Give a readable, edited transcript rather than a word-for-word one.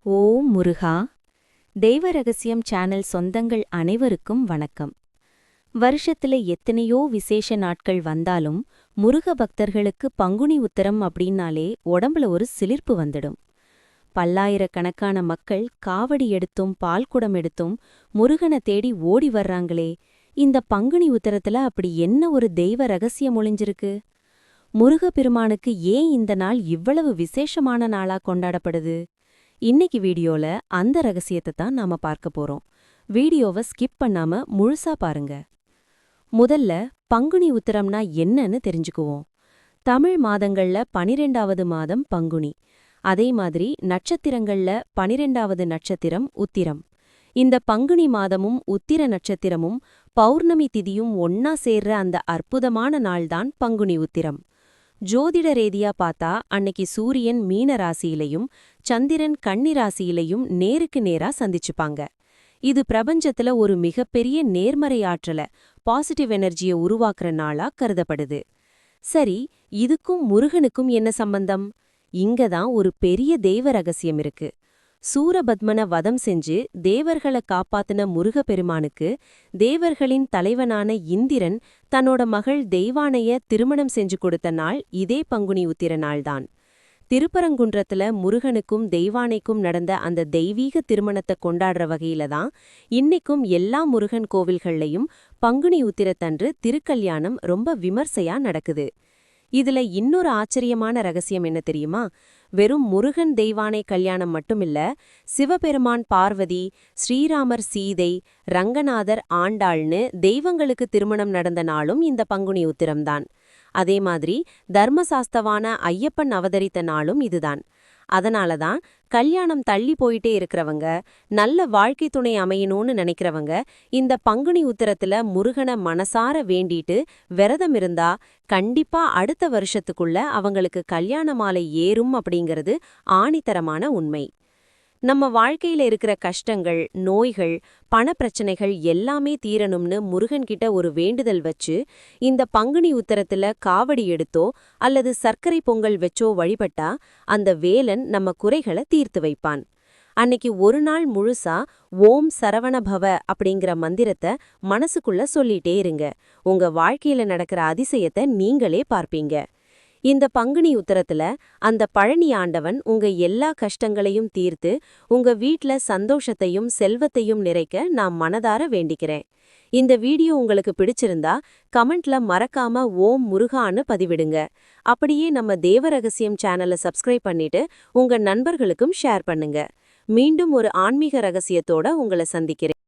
ஓம் முருகா! தெய்வ ரகசியம் சேனல் சொந்தங்கள் அனைவருக்கும் வணக்கம். வருஷத்துல எத்தனையோ விசேஷ நாட்கள் வந்தாலும் முருக பக்தர்களுக்கு பங்குனி உத்தரம் அப்படின்னாலே உடம்புல ஒரு சிலிர்ப்பு வந்துடும். பல்லாயிரக்கணக்கான மக்கள் காவடி எடுத்தும் பால்குடம் எடுத்தும் முருகனை தேடி ஓடி வர்றாங்களே, இந்த பங்குனி உத்தரத்துல அப்படி என்ன ஒரு தெய்வ ரகசியம் ஒளிஞ்சிருக்கு? முருகப்பெருமானுக்கு ஏன் இந்த நாள் இவ்வளவு விசேஷமான நாளா கொண்டாடப்படுது? இன்னைக்கு வீடியோல அந்த ரகசியத்தை தான் நாம பார்க்க போறோம். வீடியோவை ஸ்கிப் பண்ணாம முழுசா பாருங்க. முதல்ல பங்குனி உத்தரம்னா என்னன்னு தெரிஞ்சுக்குவோம். தமிழ் மாதங்கள்ல 12வது மாதம் பங்குனி. அதே மாதிரி நட்சத்திரங்கள்ல 12வது நட்சத்திரம் உத்திரம். இந்த பங்குனி மாதமும் உத்திர நட்சத்திரமும் பௌர்ணமி திதியும் ஒன்னா சேர்ற அந்த அற்புதமான நாள்தான் பங்குனி உத்திரம். ஜோதிட ரீதியா பார்த்தா அன்னைக்கு சூரியன் மீன ராசியிலையும் சந்திரன் கன்னி ராசியிலையும் நேருக்கு நேரா சந்திச்சுப்பாங்க. இது பிரபஞ்சத்துல ஒரு மிகப்பெரிய நேர்மறை ஆற்றல, பாசிட்டிவ் எனர்ஜியை உருவாக்குற நாளா கருதப்படுது. சரி, இதுக்கும் முருகனுக்கும் என்ன சம்பந்தம்? இங்கதான் ஒரு பெரிய தெய்வ ரகசியம் இருக்கு. சூரபத்மனை வதம் செஞ்சு தேவர்களை காப்பாத்தின முருகப்பெருமானுக்கு தேவர்களின் தலைவனான இந்திரன் தன்னோட மகள் தெய்வானைய திருமணம் செஞ்சு கொடுத்த நாள் இதே பங்குனி உத்திர நாள்தான். திருப்பரங்குன்றத்துல முருகனுக்கும் தெய்வானைக்கும் நடந்த அந்த தெய்வீக திருமணத்தை கொண்டாடுற வகையில தான் இன்னைக்கும் எல்லா முருகன் கோவில்கள்லையும் பங்குனி உத்திரத்தன்று திருக்கல்யாணம் ரொம்ப விமர்சையா நடக்குது. இதுல இன்னொரு ஆச்சரியமான ரகசியம் என்ன தெரியுமா? வெறும் முருகன் தெய்வானை கல்யாணம் மட்டுமில்ல, சிவபெருமான் பார்வதி, ஸ்ரீராமர் சீதை, ரங்கநாதர் ஆண்டாள்னு தெய்வங்களுக்கு திருமணம் நடந்த நாளும் இந்த பங்குனி உத்திரம்தான். அதே மாதிரி தர்மசாஸ்தவான ஐயப்பன் அவதரித்த நாளும் இதுதான். அதனாலதான் கல்யாணம் தள்ளி போயிட்டே இருக்கிறவங்க, நல்ல வாழ்க்கை துணை அமையணும்னு நினைக்கிறவங்க இந்த பங்குனி உத்திரத்துல முருகனை மனசார வேண்டிட்டு விரதம் இருந்தா கண்டிப்பா அடுத்த வருஷத்துக்குள்ள அவங்களுக்கு கல்யாண மாலை ஏறும் அப்படிங்கிறது ஆணித்தரமான உண்மை. நம்ம வாழ்க்கையில இருக்கிற கஷ்டங்கள், நோய்கள், பணப்பிரச்சனைகள் எல்லாமே தீரணும்னு முருகன்கிட்ட ஒரு வேண்டுதல் வச்சு இந்த பங்குனி உத்தரத்துல காவடி எடுத்தோ அல்லது சர்க்கரை பொங்கல் வச்சோ வழிபட்டா அந்த வேலன் நம்ம குறைகளை தீர்த்து வைப்பான். அன்னைக்கு ஒரு நாள் முழுசா ஓம் சரவணபவ அப்படிங்கிற மந்திரத்தை மனசுக்குள்ள சொல்லிட்டே இருங்க. உங்க வாழ்க்கையில நடக்கிற அதிசயத்தை நீங்களே பார்ப்பீங்க. இந்த பங்குனி உத்தரத்துல அந்த பழனி ஆண்டவன் உங்க எல்லா கஷ்டங்களையும் தீர்த்து உங்க வீட்ல சந்தோஷத்தையும் செல்வத்தையும் நிறைக்க நான் மனதார வேண்டிக்கிறேன். இந்த வீடியோ உங்களுக்கு பிடிச்சிருந்தா கமெண்ட்ல மறக்காம ஓம் முருகான்னு பதிவிடுங்க. அப்படியே நம்ம தேவ ரகசியம் சேனலை சப்ஸ்கிரைப் பண்ணிட்டு உங்க நண்பர்களுக்கும் ஷேர் பண்ணுங்க. மீண்டும் ஒரு ஆன்மீக ரகசியத்தோட உங்களை சந்திக்கிறேன்.